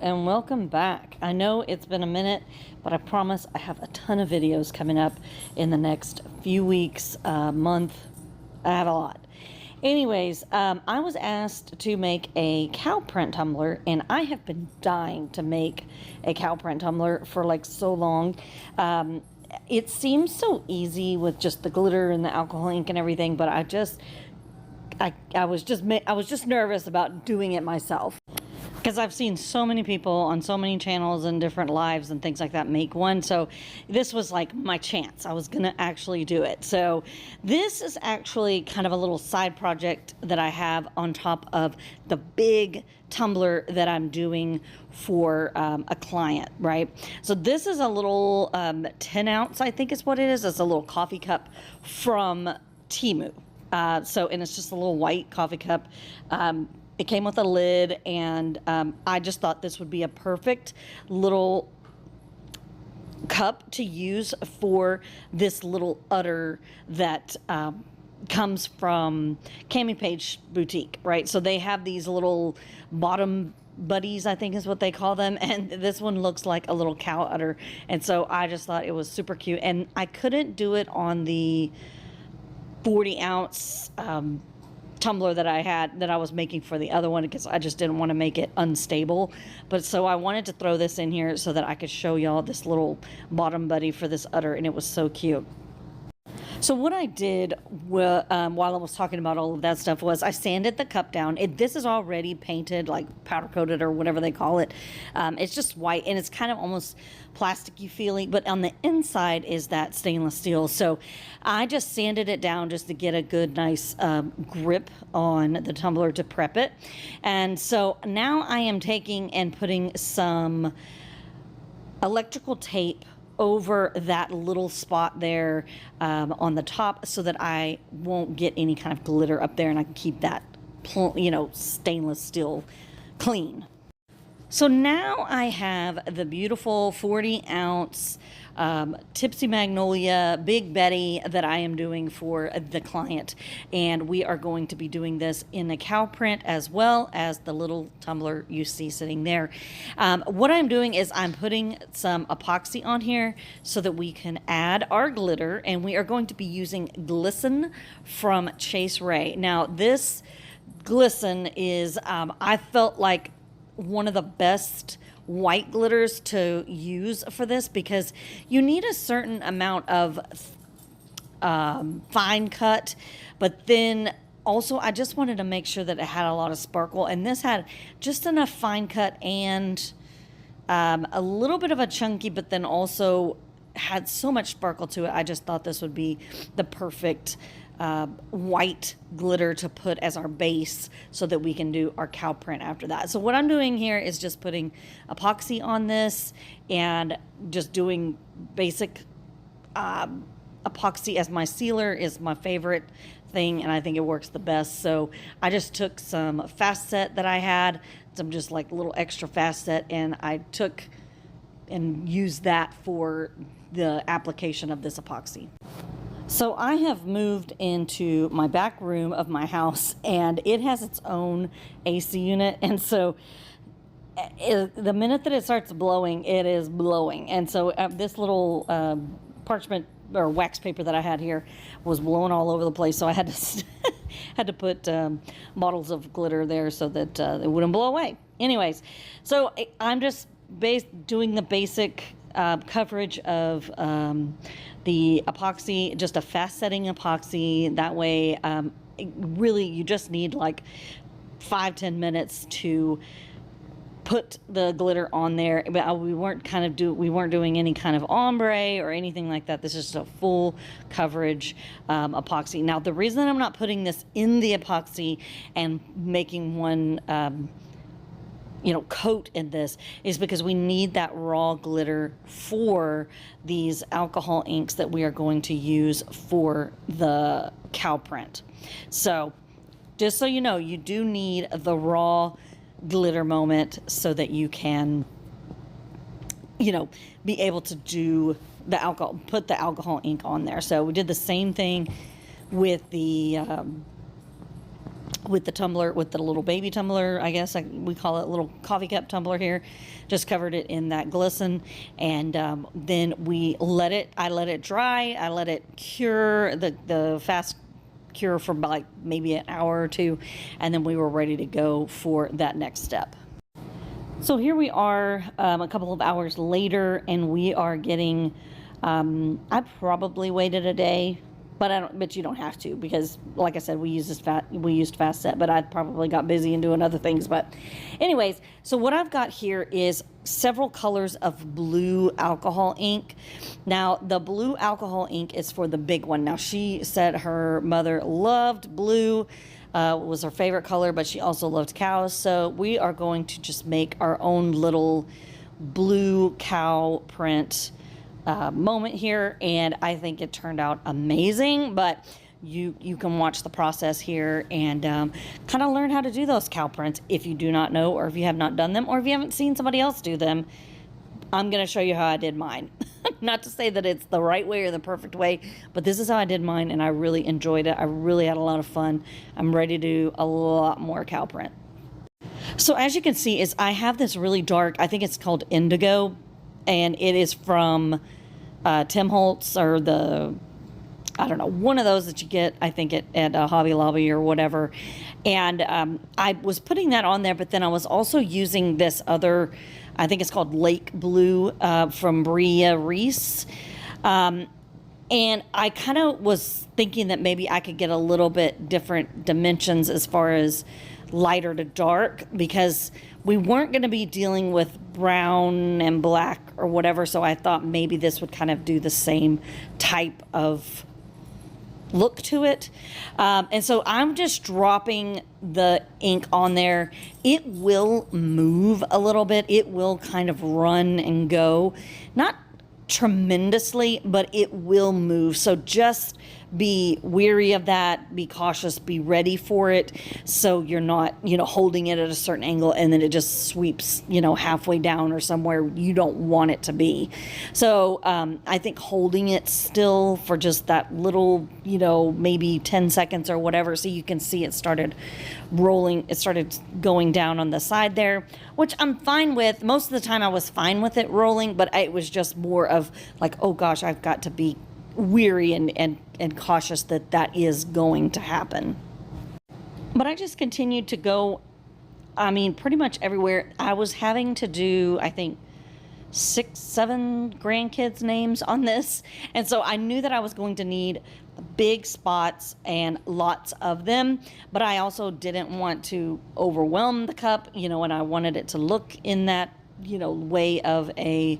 and welcome back. I know it's been a minute, but I promise I have a ton of videos coming up in the next few weeks, month. I have a lot. Anyways, I was asked to make a cow print tumbler, and I have been dying to make a cow print tumbler for like so long. It seems so easy with just the glitter and the alcohol ink and everything, but I was just nervous about doing it myself. Because I've seen so many people on so many channels and different lives and things like that make one. So this was like my chance. I was going to actually do it. So this is actually kind of a little side project that I have on top of the big tumbler that I'm doing for a client, right? So this is a little 10 ounce, I think is what it is. It's a little coffee cup from Temu. And it's just a little white coffee cup. It came with a lid, and I just thought this would be a perfect little cup to use for this little udder that comes from Cami Page Boutique, right? So they have these little bottom buddies, I think is what they call them, and this one looks like a little cow udder, and so I just thought it was super cute. And I couldn't do it on the 40 ounce tumbler that I was making for the other one, because I just didn't want to make it unstable. But so I wanted to throw this in here so that I could show y'all this little bottom buddy for this udder, and it was so cute. So what I did while I was talking about all of that stuff was I sanded the cup down. This is already painted, like powder coated or whatever they call it. It's just white, and it's kind of almost plasticky feeling, but on the inside is that stainless steel. So I just sanded it down just to get a good, nice grip on the tumbler to prep it. And so now I am taking and putting some electrical tape over that little spot there on the top, so that I won't get any kind of glitter up there, and I can keep that, stainless steel clean. So now I have the beautiful 40 ounce Tipsy Magnolia Big Betty that I am doing for the client, and we are going to be doing this in a cow print as well as the little tumbler you see sitting there. What I'm doing is I'm putting some epoxy on here so that we can add our glitter, and we are going to be using Glisten from Chase Ray. Now this Glisten is I felt like one of the best white glitters to use for this, because you need a certain amount of fine cut, but then also I just wanted to make sure that it had a lot of sparkle, and this had just enough fine cut and a little bit of a chunky, but then also had so much sparkle to it. I just thought this would be the perfect white glitter to put as our base so that we can do our cow print after that. So what I'm doing here is just putting epoxy on this and just doing basic epoxy as my sealer is my favorite thing, and I think it works the best. So I just took some fast set that I had, some just like little extra fast set, and I took and used that for the application of this epoxy. So I have moved into my back room of my house, and it has its own AC unit, and so the minute that it starts blowing, it is blowing. And so this little parchment or wax paper that I had here was blowing all over the place, so I had to had to put bottles of glitter there so that it wouldn't blow away. Anyways, so I'm just doing the basic coverage of the epoxy, just a fast setting epoxy. That way, really you just need like 5-10 minutes to put the glitter on there. But we weren't doing any kind of ombre or anything like that. This is just a full coverage epoxy. Now the reason I'm not putting this in the epoxy and making one coat in this is because we need that raw glitter for these alcohol inks that we are going to use for the cow print. So just so you know, you do need the raw glitter moment so that you can, be able to do put the alcohol ink on there. So we did the same thing with the with the tumbler, with the little baby tumbler, I guess we call it a little coffee cup tumbler here. Just covered it in that glisten, and then I let it dry. I let it cure, the fast cure for like maybe an hour or two, and then we were ready to go for that next step. So here we are a couple of hours later, and we are getting, I probably waited a day, but you don't have to, because like I said, we used fast set, but I probably got busy and doing other things. But anyways, so what I've got here is several colors of blue alcohol ink. Now the blue alcohol ink is for the big one. Now she said her mother loved blue, was her favorite color, but she also loved cows. So we are going to just make our own little blue cow print moment here, and I think it turned out amazing. But you can watch the process here and kind of learn how to do those cow prints if you do not know, or if you have not done them, or if you haven't seen somebody else do them. I'm going to show you how I did mine. Not to say that it's the right way or the perfect way, but this is how I did mine, and I really enjoyed it. I really had a lot of fun. I'm ready to do a lot more cow print. So as you can see, is I have this really dark, I think it's called indigo, and it is from Tim Holtz, or I don't know, one of those that you get, I think, at Hobby Lobby or whatever. And I was putting that on there, but then I was also using this other, I think it's called Lake Blue, from Bria Reese. And I kind of was thinking that maybe I could get a little bit different dimensions as far as lighter to dark, because we weren't going to be dealing with brown and black or whatever. So I thought maybe this would kind of do the same type of look to it. And so I'm just dropping the ink on there. It will move a little bit. It will kind of run and go. Not tremendously, but it will move. So just be wary of that, be cautious, be ready for it, so you're not, holding it at a certain angle and then it just sweeps, halfway down or somewhere you don't want it to be. So I think holding it still for just that little, maybe 10 seconds or whatever, so you can see it started rolling, it started going down on the side there, which I'm fine with. Most of the time I was fine with it rolling, but it was just more of like, oh gosh, I've got to be weary and cautious that is going to happen. But I just continued to go, pretty much everywhere. I was having to do, I think, 6-7 grandkids' names on this, and so I knew that I was going to need big spots and lots of them, but I also didn't want to overwhelm the cup, and I wanted it to look in that, way of a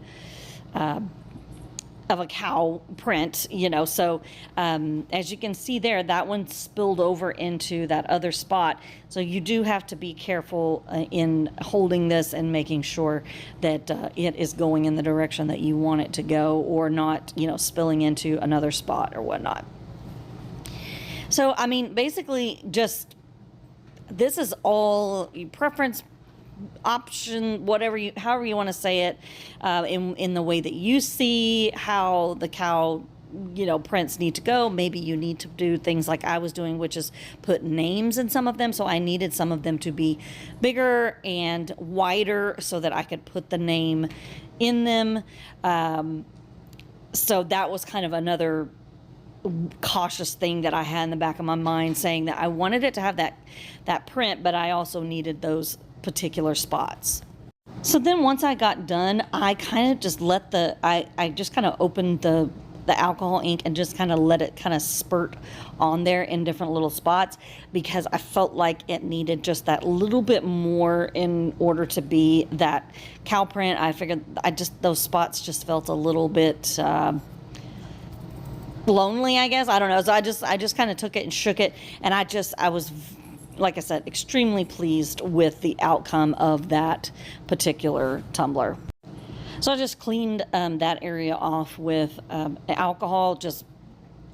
cow print, so as you can see there, that one spilled over into that other spot. So you do have to be careful in holding this and making sure that it is going in the direction that you want it to go, or not, spilling into another spot or whatnot. So basically, just this is all preference, option, however you want to say it, in the way that you see how the cow prints need to go. Maybe you need to do things like I was doing, which is put names in some of them. So I needed some of them to be bigger and wider so that I could put the name in them. So that was kind of another cautious thing that I had in the back of my mind, saying that I wanted it to have that print, but I also needed those particular spots. So then once I got done, I kind of just let I just kind of opened the alcohol ink and just kind of let it kind of spurt on there in different little spots, because I felt like it needed just that little bit more in order to be that cow print. I figured those spots just felt a little bit lonely, I guess. I don't know. So I just kind of took it and shook it, and I was, like I said, extremely pleased with the outcome of that particular tumbler. So I just cleaned that area off with alcohol, just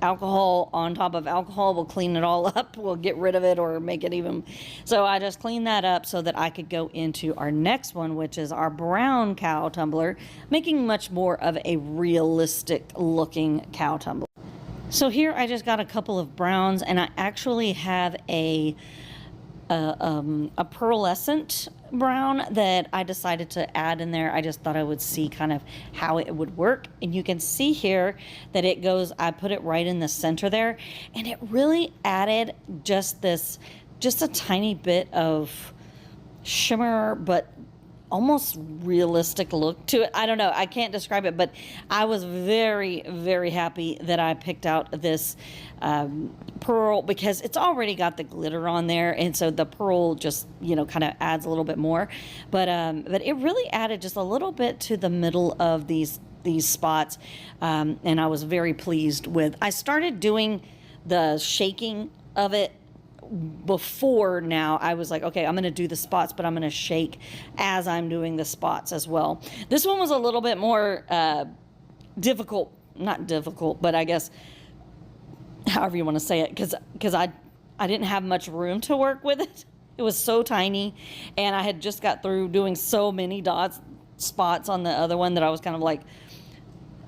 alcohol on top of alcohol. We'll clean it all up. We'll get rid of it or make it even. So I just cleaned that up so that I could go into our next one, which is our brown cow tumbler, making much more of a realistic looking cow tumbler. So here I just got a couple of browns, and I actually have a a pearlescent brown that I decided to add in there. I just thought I would see kind of how it would work. And you can see here that it goes, I put it right in the center there, and it really added just a tiny bit of shimmer, but almost realistic look to it. I don't know, I can't describe it, but I was very, very happy that I picked out this pearl, because it's already got the glitter on there, and so the pearl just, you know, kind of adds a little bit more. But it really added just a little bit to the middle of these spots, and I was very pleased with. I started doing the shaking of it before now. I was like, okay, I'm going to do the spots, but I'm going to shake as I'm doing the spots as well. This one was a little bit more difficult, not difficult, but I guess however you want to say it, because I didn't have much room to work with it. It was so tiny, and I had just got through doing so many spots on the other one that I was kind of like,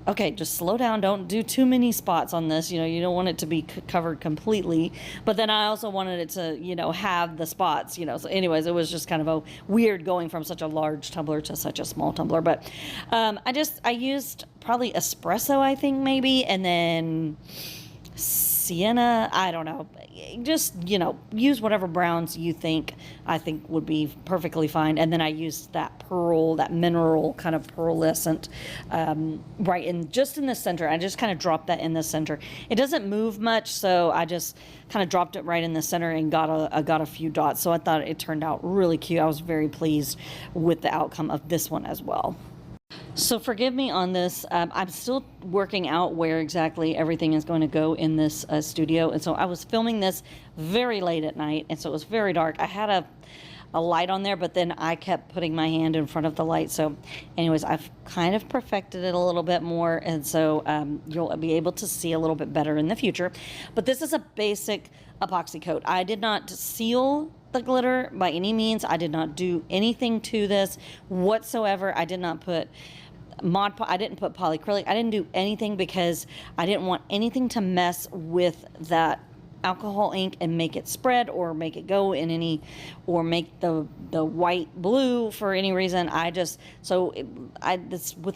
okay, just slow down. Don't do too many spots on this. You know, you don't want it to be covered completely. But then I also wanted it to, you know, have the spots, you know. So anyways, it was just kind of a weird going from such a large tumbler to such a small tumbler. But I used probably espresso, I think, maybe, and then sienna, I don't know, just, you know, use whatever browns you think would be perfectly fine. And then I used that pearl, that mineral kind of pearlescent, right in just in the center. I just kind of dropped that in the center. It doesn't move much, so I just kind of dropped it right in the center and got a few dots. So I thought it turned out really cute. I was very pleased with the outcome of this one as well. So forgive me on this. I'm still working out where exactly everything is going to go in this studio. And so I was filming this very late at night, and so it was very dark. I had a light on there, but then I kept putting my hand in front of the light. So anyways, I've kind of perfected it a little bit more, and so you'll be able to see a little bit better in the future. But this is a basic epoxy coat. I did not seal the glitter by any means. I did not do anything to this whatsoever. I did not put I didn't put polyacrylic. I didn't do anything because I didn't want anything to mess with that alcohol ink and make it spread or make it go in any, or make the white blue for any reason. With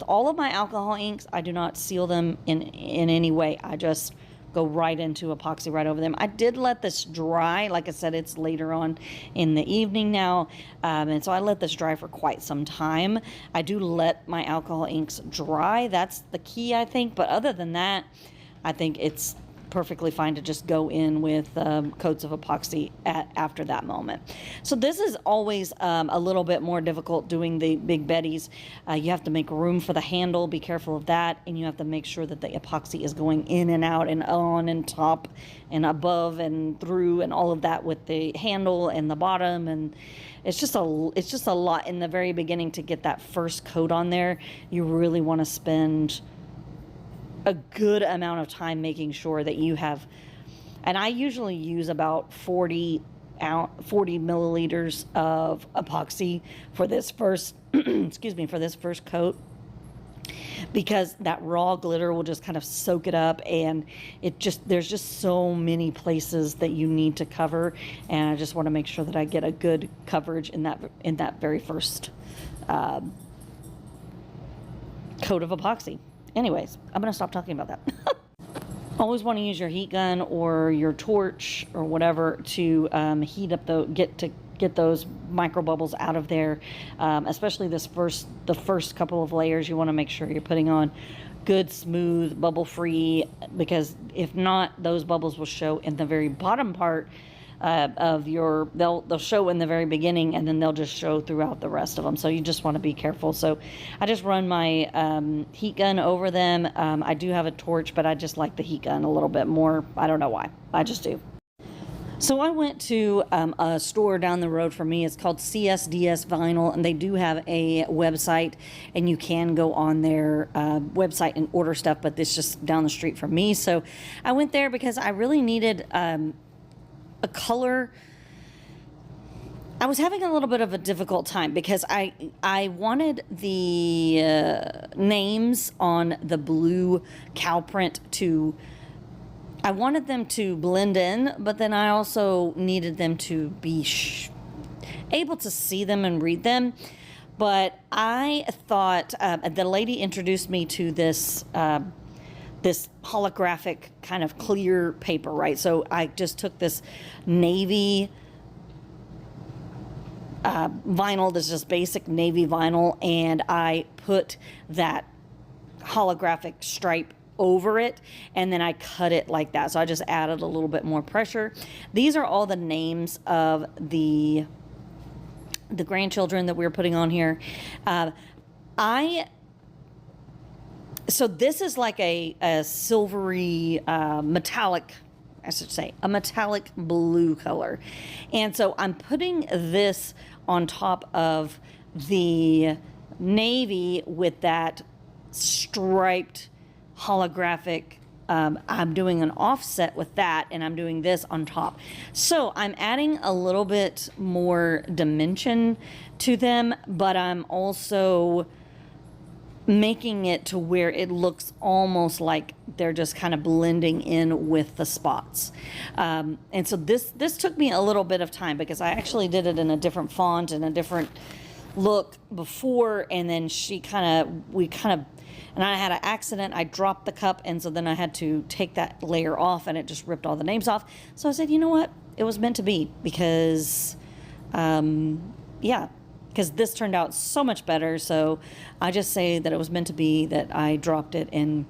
all of my alcohol inks, I do not seal them in any way. I just go right into epoxy right over them. I did let this dry. Like I said, it's later on in the evening now, and so I let this dry for quite some time. I do let my alcohol inks dry. That's the key, I think. But other than that, I think it's perfectly fine to just go in with coats of epoxy after that moment. So this is always a little bit more difficult doing the Big Betties. You have to make room for the handle, be careful of that, and you have to make sure that the epoxy is going in and out and on and top and above and through and all of that with the handle and the bottom. And it's just a lot in the very beginning to get that first coat on there. You really want to spend a good amount of time making sure that you have, and I usually use about 40 milliliters of epoxy for this first excuse me, for this first coat, because that raw glitter will just kind of soak it up, and there's just so many places that you need to cover, and I just want to make sure that I get a good coverage in that very first coat of epoxy. Anyways, I'm going to stop talking about that. Always want to use your heat gun or your torch or whatever to heat up get those micro bubbles out of there. Especially the first couple of layers, you want to make sure you're putting on good, smooth, bubble-free, because if not, those bubbles will show in the very bottom part they'll show in the very beginning, and then they'll just show throughout the rest of them. So you just want to be careful. So I just run my heat gun over them. I do have a torch, but I just like the heat gun a little bit more. I don't know why. I just do. So I went to a store down the road from me. It's called CSDS Vinyl, and they do have a website, and you can go on their website and order stuff, but it's just down the street from me. So I went there because I really needed a color. I was having a little bit of a difficult time because I wanted the names on the blue cow print to, I wanted them to blend in, but then I also needed them to be able to see them and read them. But I thought the lady introduced me to this this holographic kind of clear paper, right? So I just took this navy vinyl, this is just basic navy vinyl, and I put that holographic stripe over it, and then I cut it like that. So I just added a little bit more pressure. These are all the names of the grandchildren that we're putting on here. So this is like a silvery metallic, I should say, a metallic blue color. And so I'm putting this on top of the navy with that striped holographic. I'm doing an offset with that, and I'm doing this on top. So I'm adding a little bit more dimension to them, but I'm also making it to where it looks almost like they're just kind of blending in with the spots. And so this took me a little bit of time because I actually did it in a different font and a different look before, and then and I had an accident. I dropped the cup, and so then I had to take that layer off, and it just ripped all the names off. So I said, you know what? It was meant to be, because, yeah, because this turned out so much better. So I just say that it was meant to be that I dropped it, and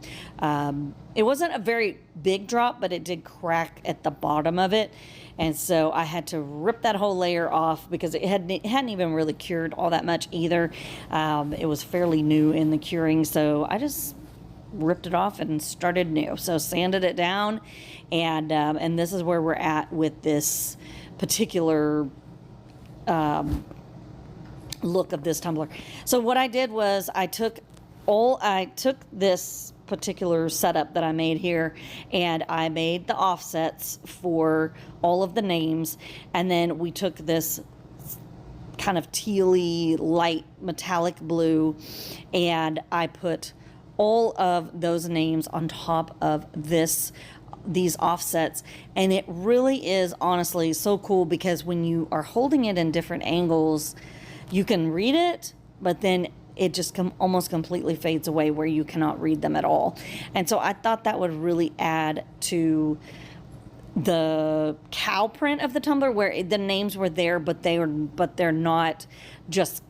it wasn't a very big drop, but it did crack at the bottom of it. And so I had to rip that whole layer off because it hadn't even really cured all that much either. It was fairly new in the curing, so I just ripped it off and started new. So sanded it down, and this is where we're at with this particular look of this tumbler. So what I did was I took this particular setup that I made here, and I made the offsets for all of the names, and then we took this kind of tealy light metallic blue, and I put all of those names on top of these offsets. And it really is honestly so cool, because when you are holding it in different angles, you can read it, but then it just almost completely fades away where you cannot read them at all. And so I thought that would really add to the cow print of the tumbler, where the names were there, but they're not just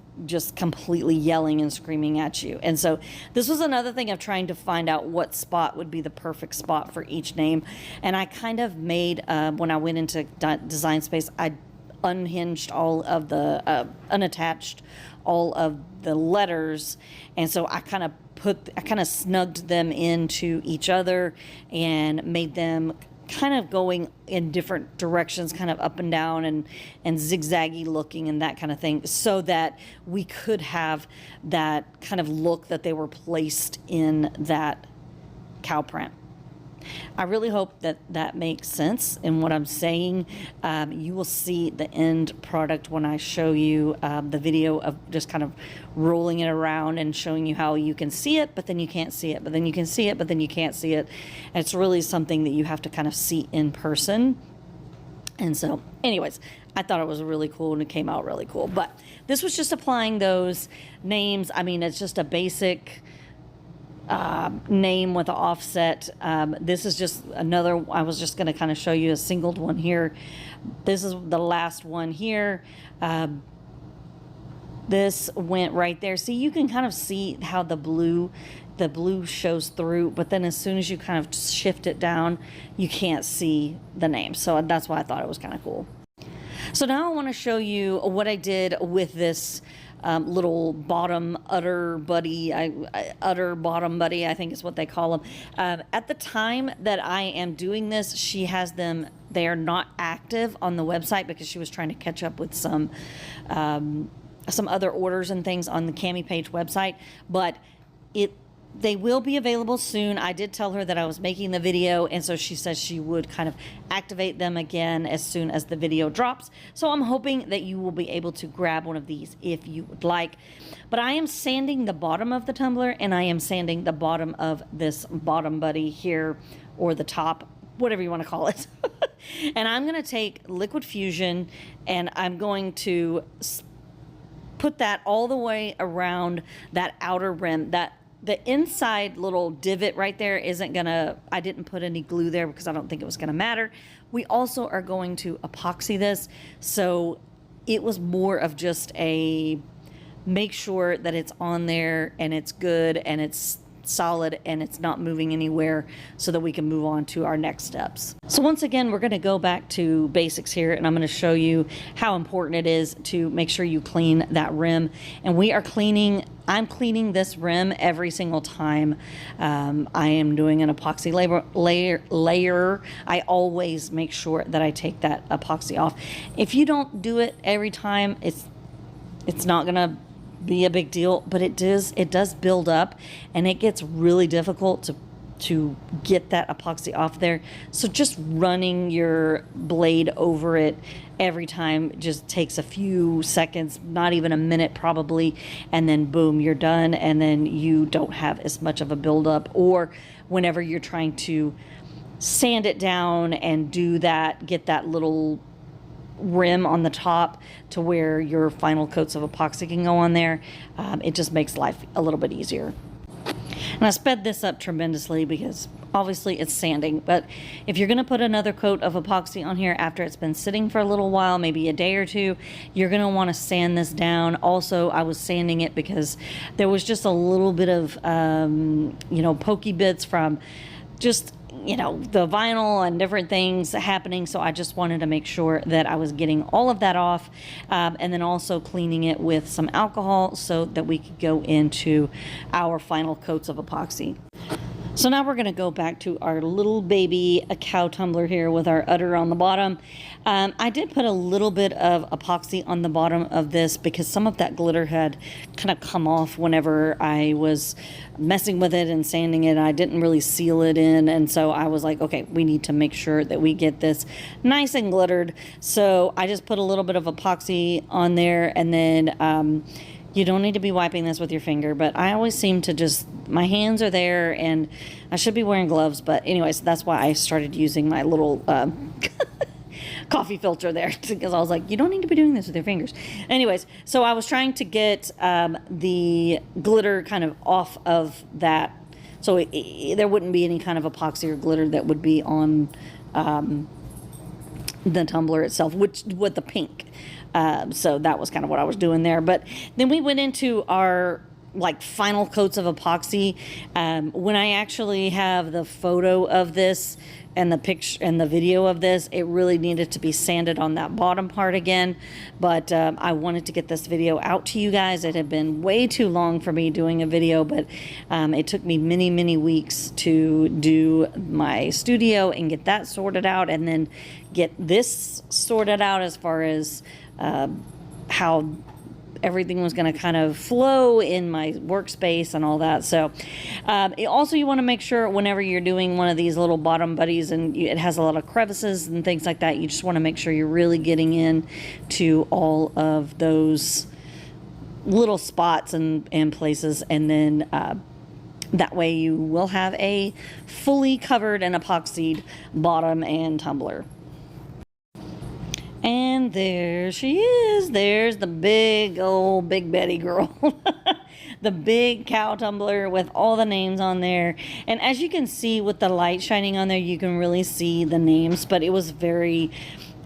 completely yelling and screaming at you. And so this was another thing of trying to find out what spot would be the perfect spot for each name. And I kind of made, when I went into Design Space, I unhinged all of the, unattached all of the letters. And so I kind of snugged them into each other and made them kind of going in different directions, kind of up and down and zigzaggy looking and that kind of thing, so that we could have that kind of look that they were placed in that cow print. I really hope that that makes sense in what I'm saying. You will see the end product when I show you the video of just kind of rolling it around and showing you how you can see it, but then you can't see it, but then you can see it, but then you can't see it. And it's really something that you have to kind of see in person. And so anyways, I thought it was really cool, and it came out really cool. But this was just applying those names. I mean, it's just a basic name with an offset. This is just another, I was just going to kind of show you a singled one here. This is the last one here. This went right there. See, you can kind of see how the blue shows through, but then as soon as you kind of shift it down, you can't see the name. So that's why I thought it was kind of cool. So now I want to show you what I did with this little bottom udder buddy, udder bottom buddy, I think is what they call them. At the time that I am doing this, she has them, they are not active on the website because she was trying to catch up with some other orders and things on the Cami Page website, but they will be available soon. I did tell her that I was making the video, and so she says she would kind of activate them again as soon as the video drops. So I'm hoping that you will be able to grab one of these if you would like. But I am sanding the bottom of the tumbler, and I am sanding the bottom of this bottom buddy here, or the top whatever you want to call it. And I'm going to take Liquid Fusion and I'm going to put that all the way around that outer rim. That the inside little divot right there isn't gonna, I didn't put any glue there because I don't think it was gonna matter. We also are going to epoxy this, so it was more of just a make sure that it's on there and it's good and it's solid and it's not moving anywhere, so that we can move on to our next steps. So once again, we're going to go back to basics here, and I'm going to show you how important it is to make sure you clean that rim. And I'm cleaning this rim every single time I am doing an epoxy layer. I always make sure that I take that epoxy off. If you don't do it every time, it's not gonna be a big deal, but it does build up, and it gets really difficult to get that epoxy off there. So just running your blade over it every time just takes a few seconds, not even a minute probably, and then boom, you're done, and then you don't have as much of a buildup. Or whenever you're trying to sand it down and do that, get that little rim on the top to where your final coats of epoxy can go on there, it just makes life a little bit easier. And I sped this up tremendously because obviously it's sanding, but if you're going to put another coat of epoxy on here after it's been sitting for a little while, maybe a day or two, you're going to want to sand this down. Also, I was sanding it because there was just a little bit of pokey bits from just the vinyl and different things happening. So I just wanted to make sure that I was getting all of that off, and then also cleaning it with some alcohol so that we could go into our final coats of epoxy. So now we're going to go back to our little baby cow tumbler here with our udder on the bottom. I did put a little bit of epoxy on the bottom of this because some of that glitter had kind of come off whenever I was messing with it and sanding it. I didn't really seal it in, and so I was like, okay, we need to make sure that we get this nice and glittered. So I just put a little bit of epoxy on there, and then you don't need to be wiping this with your finger, but I always seem to my hands are there, and I should be wearing gloves, but anyways, that's why I started using my little coffee filter there, because I was like, you don't need to be doing this with your fingers. Anyways, so I was trying to get the glitter kind of off of that, so there wouldn't be any kind of epoxy or glitter that would be on the tumbler itself, which with the pink. So that was kind of what I was doing there. But then we went into our final coats of epoxy. When I actually have the photo of this and the picture and the video of this, it really needed to be sanded on that bottom part again. But I wanted to get this video out to you guys. It had been way too long for me doing a video, but it took me many, many weeks to do my studio and get that sorted out, and then get this sorted out as far as how everything was going to kind of flow in my workspace and all that. So also, you want to make sure whenever you're doing one of these little bottom buddies and it has a lot of crevices and things like that, you just want to make sure you're really getting in to all of those little spots and places, and then that way you will have a fully covered and epoxied bottom and tumbler. And there she is. There's the big old Big Betty girl. The big cow tumbler with all the names on there. And as you can see with the light shining on there, you can really see the names, but it was very...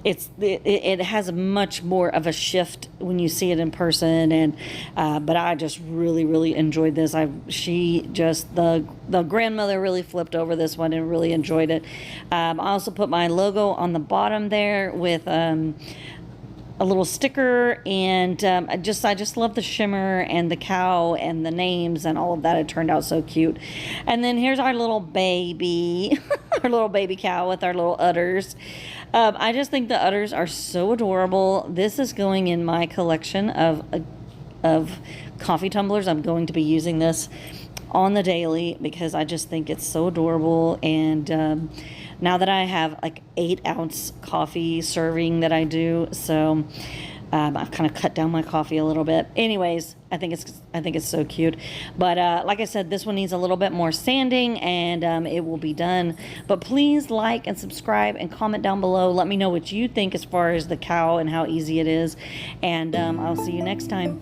It has much more of a shift when you see it in person, and but I just really enjoyed this. The grandmother really flipped over this one and really enjoyed it. I also put my logo on the bottom there with a little sticker, and I just love the shimmer and the cow and the names and all of that. It turned out so cute. And then here's our little baby, our little baby cow with our little udders. I just think the udders are so adorable. This is going in my collection of coffee tumblers. I'm going to be using this on the daily because I just think it's so adorable. And now that I have 8-ounce coffee serving that I do, so I've kind of cut down my coffee a little bit. Anyways, I think it's so cute. But like I said, this one needs a little bit more sanding, and it will be done. But please like and subscribe and comment down below. Let me know what you think as far as the cowl and how easy it is. And I'll see you next time.